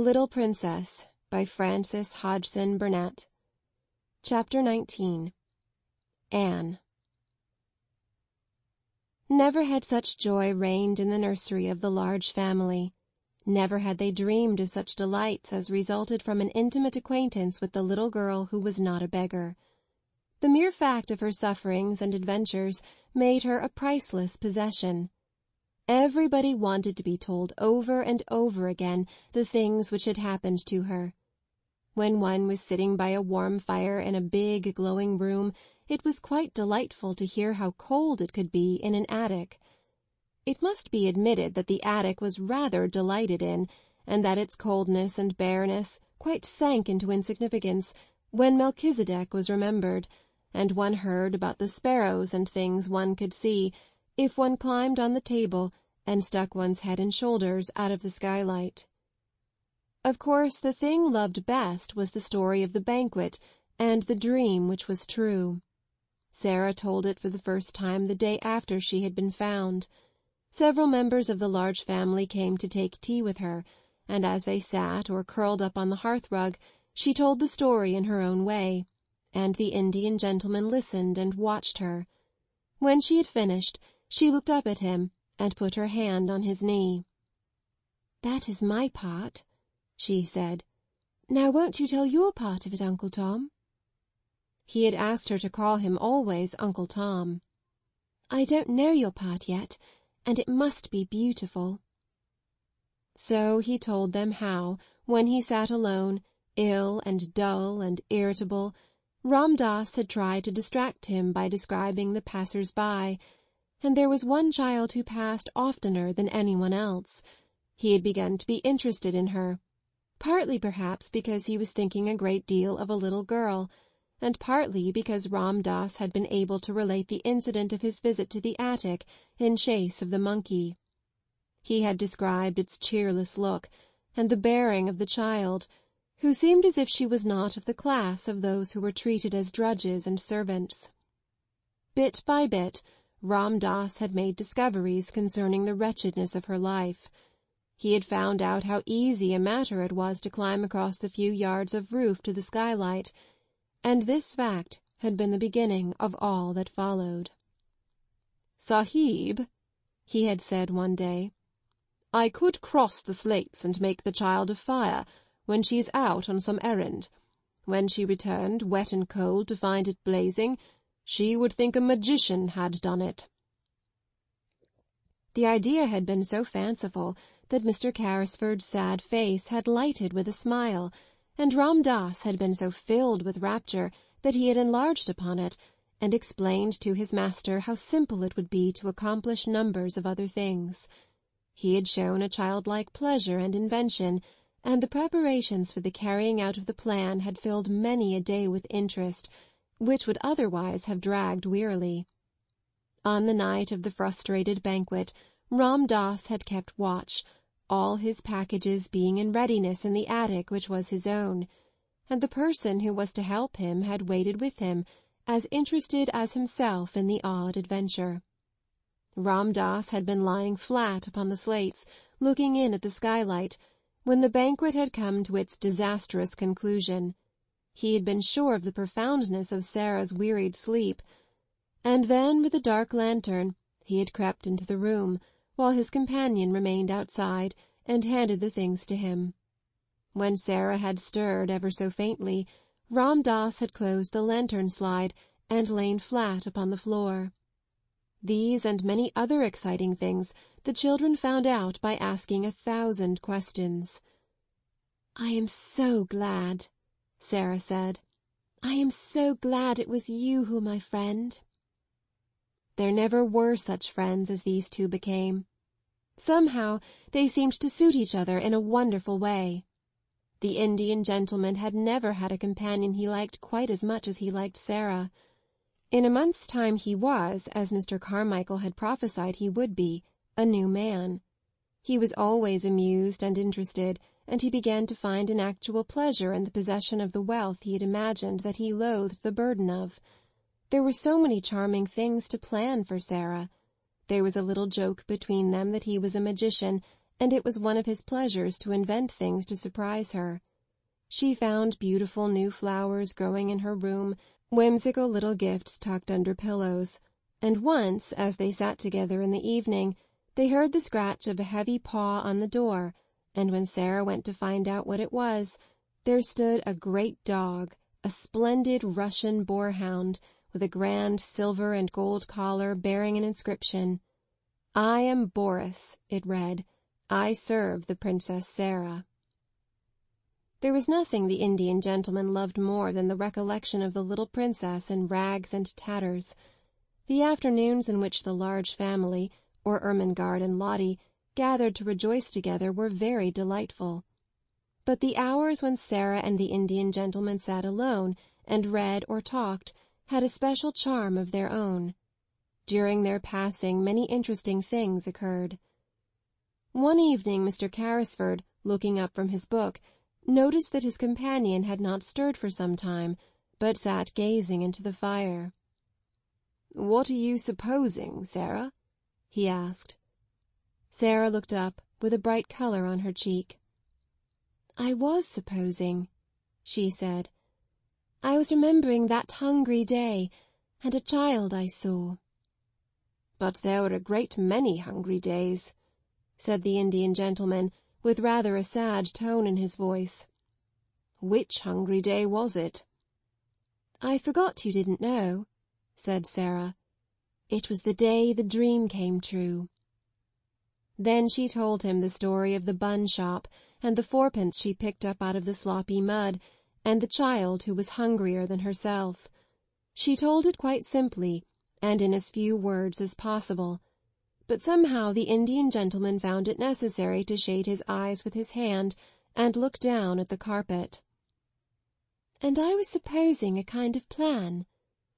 Little Princess by Frances Hodgson Burnett. Chapter 19. Anne. Never had such joy reigned in the nursery of the Large family. Never had they dreamed of such delights as resulted from an intimate acquaintance with the little girl who was not a beggar. The mere fact of her sufferings and adventures made her a priceless possession. Everybody wanted to be told over and over again the things which had happened to her. When one was sitting by a warm fire in a big, glowing room, it was quite delightful to hear how cold it could be in an attic. It must be admitted that the attic was rather delighted in, and that its coldness and bareness quite sank into insignificance when Melchizedek was remembered, and one heard about the sparrows and things one could see, if one climbed on the table and stuck one's head and shoulders out of the skylight. Of course, the thing loved best was the story of the banquet and the dream which was true. Sarah told it for the first time the day after she had been found. Several members of the Large family came to take tea with her, and as they sat or curled up on the hearth-rug, she told the story in her own way, and the Indian gentleman listened and watched her. When she had finished, she looked up at him and put her hand on his knee. "That is my part," she said. "Now won't you tell your part of it, Uncle Tom?" He had asked her to call him always Uncle Tom. "I don't know your part yet, and it must be beautiful." So he told them how, when he sat alone, ill and dull and irritable, Ram Dass had tried to distract him by describing the passers-by, and there was one child who passed oftener than anyone else. He had begun to be interested in her, partly perhaps because he was thinking a great deal of a little girl, and partly because Ram Dass had been able to relate the incident of his visit to the attic in chase of the monkey. He had described its cheerless look, and the bearing of the child, who seemed as if she was not of the class of those who were treated as drudges and servants. Bit by bit, Ram Dass had made discoveries concerning the wretchedness of her life. He had found out how easy a matter it was to climb across the few yards of roof to the skylight, and this fact had been the beginning of all that followed. "Sahib," he had said one day, "I could cross the slates and make the child a fire when she is out on some errand. When she returned, wet and cold, to find it blazing, she would think a magician had done it." The idea had been so fanciful that Mr. Carrisford's sad face had lighted with a smile, and Ram Dass had been so filled with rapture that he had enlarged upon it, and explained to his master how simple it would be to accomplish numbers of other things. He had shown a childlike pleasure and invention, and the preparations for the carrying out of the plan had filled many a day with interest, which would otherwise have dragged wearily. On the night of the frustrated banquet, Ram Dass had kept watch, all his packages being in readiness in the attic which was his own, and the person who was to help him had waited with him, as interested as himself in the odd adventure. Ram Dass had been lying flat upon the slates, looking in at the skylight, when the banquet had come to its disastrous conclusion. He had been sure of the profoundness of Sarah's wearied sleep, and then with a dark lantern he had crept into the room, while his companion remained outside and handed the things to him. When Sarah had stirred ever so faintly, Ram Dass had closed the lantern slide and lain flat upon the floor. These and many other exciting things the children found out by asking 1,000 questions. "I am so glad," Sarah said. "I am so glad it was you who are my friend." There never were such friends as these two became. Somehow they seemed to suit each other in a wonderful way. The Indian gentleman had never had a companion he liked quite as much as he liked Sarah. In a month's time he was, as Mr. Carmichael had prophesied he would be, a new man. He was always amused and interested, and he began to find an actual pleasure in the possession of the wealth he had imagined that he loathed the burden of. There were so many charming things to plan for Sarah. There was a little joke between them that he was a magician, and it was one of his pleasures to invent things to surprise her. She found beautiful new flowers growing in her room, whimsical little gifts tucked under pillows, and once, as they sat together in the evening, they heard the scratch of a heavy paw on the door, and when Sarah went to find out what it was, there stood a great dog, a splendid Russian boarhound, with a grand silver and gold collar bearing an inscription. "I am Boris," it read. "I serve the Princess Sarah." There was nothing the Indian gentleman loved more than the recollection of the little princess in rags and tatters. The afternoons in which the large family, or Ermengarde and Lottie, gathered to rejoice together were very delightful. But the hours when Sarah and the Indian gentleman sat alone and read or talked had a special charm of their own. During their passing many interesting things occurred. One evening Mr. Carrisford, looking up from his book, noticed that his companion had not stirred for some time, but sat gazing into the fire. "What are you supposing, Sarah?" he asked. Sarah looked up, with a bright colour on her cheek. "I was supposing," she said. "I was remembering that hungry day, and a child I saw." "But there were a great many hungry days," said the Indian gentleman, with rather a sad tone in his voice. "Which hungry day was it?" "I forgot you didn't know," said Sarah. "It was the day the dream came true." Then she told him the story of the bun shop, and the fourpence she picked up out of the sloppy mud, and the child who was hungrier than herself. She told it quite simply, and in as few words as possible. But somehow the Indian gentleman found it necessary to shade his eyes with his hand and look down at the carpet. "And I was supposing a kind of plan,"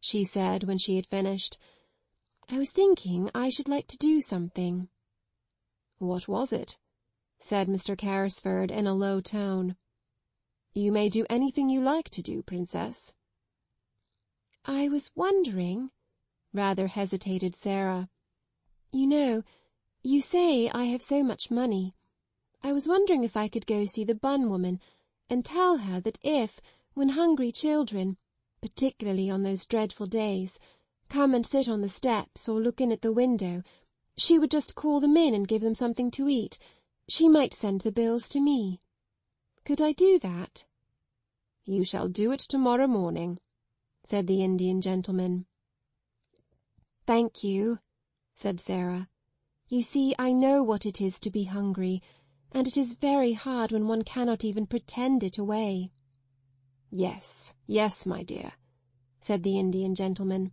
she said when she had finished. "I was thinking I should like to do something." "What was it?" said Mr. Carrisford in a low tone. "You may do anything you like to do, Princess." "I was wondering," rather hesitated Sarah. "You know, you say I have so much money. I was wondering if I could go see the bun woman and tell her that if, when hungry children, particularly on those dreadful days, come and sit on the steps or look in at the window, she would just call them in and give them something to eat. She might send the bills to me. Could I do that?" "You shall do it tomorrow morning," said the Indian gentleman. "Thank you," said Sarah. "You see, I know what it is to be hungry, and it is very hard when one cannot even pretend it away." "Yes, yes, my dear," said the Indian gentleman.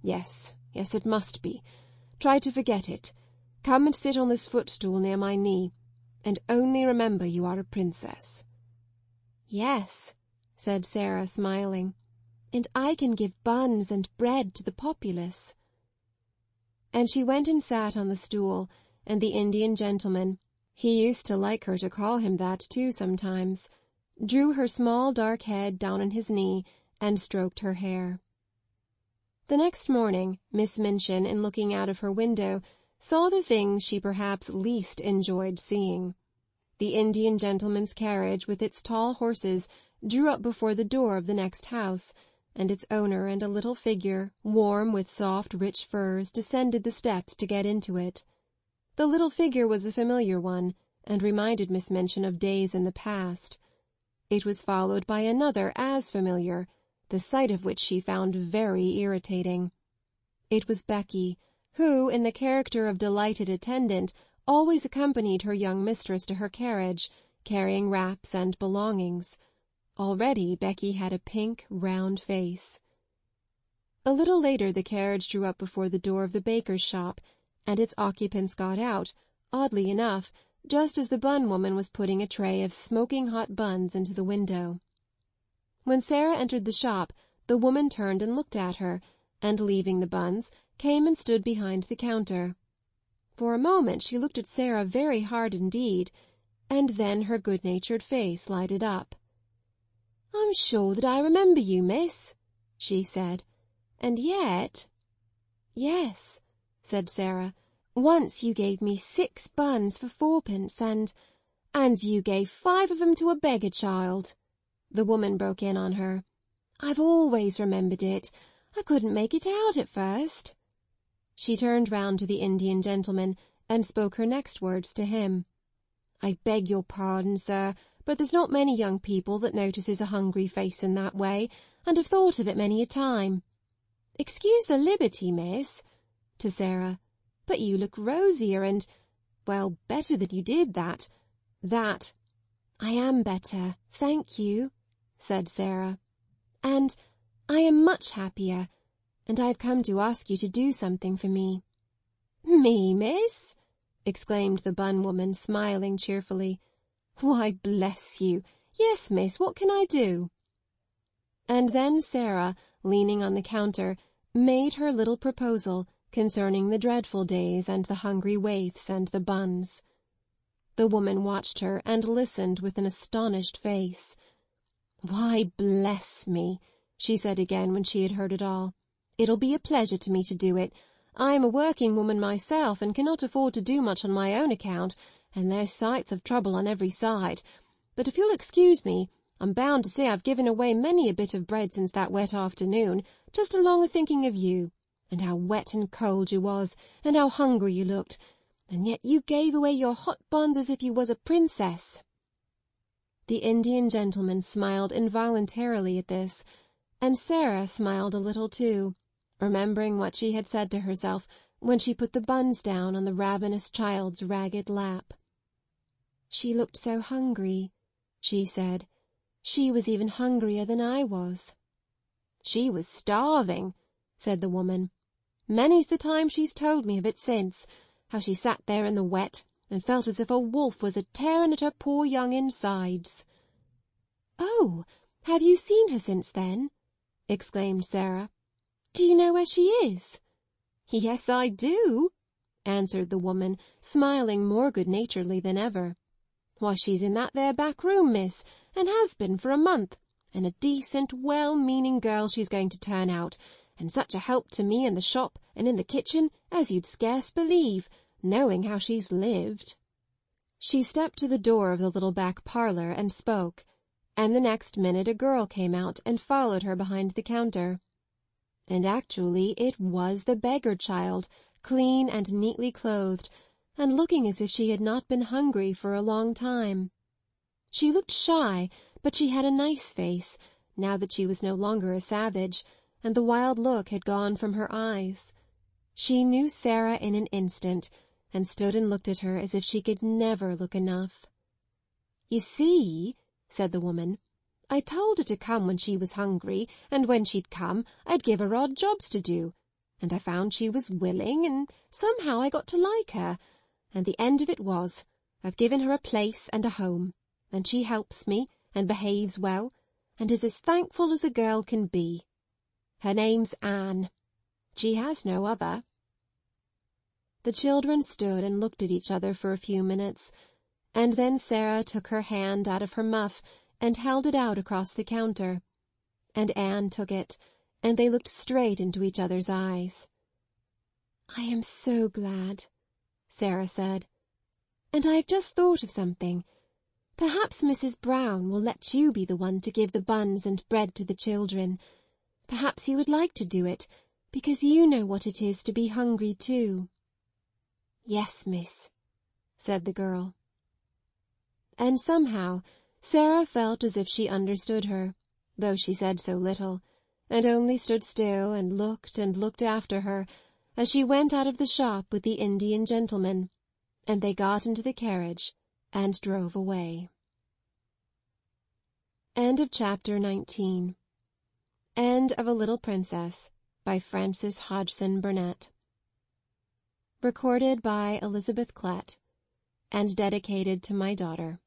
"Yes, yes, it must be. Try to forget it. Come and sit on this footstool near my knee, and only remember you are a princess." "Yes," said Sarah, smiling, "and I can give buns and bread to the populace." And she went and sat on the stool, and the Indian gentleman, he used to like her to call him that too sometimes, drew her small dark head down on his knee and stroked her hair. The next morning Miss Minchin, in looking out of her window, saw the things she perhaps least enjoyed seeing. The Indian gentleman's carriage with its tall horses drew up before the door of the next house, and its owner and a little figure, warm with soft, rich furs, descended the steps to get into it. The little figure was a familiar one, and reminded Miss Minchin of days in the past. It was followed by another as familiar, the sight of which she found very irritating. It was Becky, who, in the character of delighted attendant, always accompanied her young mistress to her carriage, carrying wraps and belongings. Already Becky had a pink, round face. A little later the carriage drew up before the door of the baker's shop, and its occupants got out, oddly enough, just as the bun woman was putting a tray of smoking hot buns into the window. When Sarah entered the shop, the woman turned and looked at her, and, leaving the buns, came and stood behind the counter. For a moment she looked at Sarah very hard indeed, and then her good-natured face lighted up. "I'm sure that I remember you, miss," she said. "And yet—" "Yes," said Sarah, Once you gave me 6 buns for 4pence and you gave 5 of 'em to a beggar child. The woman broke in on her. I've always remembered it. I couldn't make it out at first. She turned round to the Indian gentleman and spoke her next words to him. I beg your pardon, sir, but there's not many young people that notices a hungry face in that way, and have thought of it many a time. Excuse the liberty, miss, to Sarah, but you look rosier and, well, better than you did that. I am better, thank you, said Sarah. And I am much happier, and I have come to ask you to do something for me. Me, miss? Exclaimed the bun woman, smiling cheerfully. Why, bless you. Yes, miss, what can I do? And then Sarah, leaning on the counter, made her little proposal concerning the dreadful days and the hungry waifs and the buns. The woman watched her and listened with an astonished face. Why, bless me, she said again when she had heard it all. It'll be a pleasure to me to do it. I am a working woman myself and cannot afford to do much on my own account, and there's sights of trouble on every side. But if you'll excuse me, I'm bound to say I've given away many a bit of bread since that wet afternoon, just along o' thinking of you, and how wet and cold you was, and how hungry you looked, and yet you gave away your hot buns as if you was a princess. The Indian gentleman smiled involuntarily at this, and Sarah smiled a little too, remembering what she had said to herself when she put the buns down on the ravenous child's ragged lap. She looked so hungry, she said. She was even hungrier than I was. She was starving, said the woman. Many's the time she's told me of it since, how she sat there in the wet and felt as if a wolf was a-tearing at her poor young insides. Oh, have you seen her since then? Exclaimed Sarah. Do you know where she is? Yes, I do, answered the woman, smiling more good-naturedly than ever. Why, she's in that there back room, miss, and has been for a month, and a decent, well-meaning girl she's going to turn out, and such a help to me in the shop and in the kitchen as you'd scarce believe, knowing how she's lived. She stepped to the door of the little back parlour and spoke, and the next minute a girl came out and followed her behind the counter. And actually it was the beggar child, clean and neatly clothed, and looking as if she had not been hungry for a long time. She looked shy, but she had a nice face, now that she was no longer a savage, and the wild look had gone from her eyes. She knew Sarah in an instant, and stood and looked at her as if she could never look enough. You see, said the woman, I told her to come when she was hungry, and when she'd come, I'd give her odd jobs to do, and I found she was willing, and somehow I got to like her, and the end of it was, I've given her a place and a home, and she helps me, and behaves well, and is as thankful as a girl can be. Her name's Anne. She has no other. The children stood and looked at each other for a few minutes, and then Sarah took her hand out of her muff and held it out across the counter, and Anne took it, and they looked straight into each other's eyes. I am so glad, Sarah said, and I have just thought of something. Perhaps Mrs. Brown will let you be the one to give the buns and bread to the children. Perhaps you would like to do it, because you know what it is to be hungry too. Yes, miss, said the girl. And somehow Sarah felt as if she understood her, though she said so little, and only stood still and looked after her, as she went out of the shop with the Indian gentleman, and they got into the carriage and drove away. End of chapter 19. End of A Little Princess by Frances Hodgson Burnett. Recorded by Elizabeth Klett and dedicated to my daughter.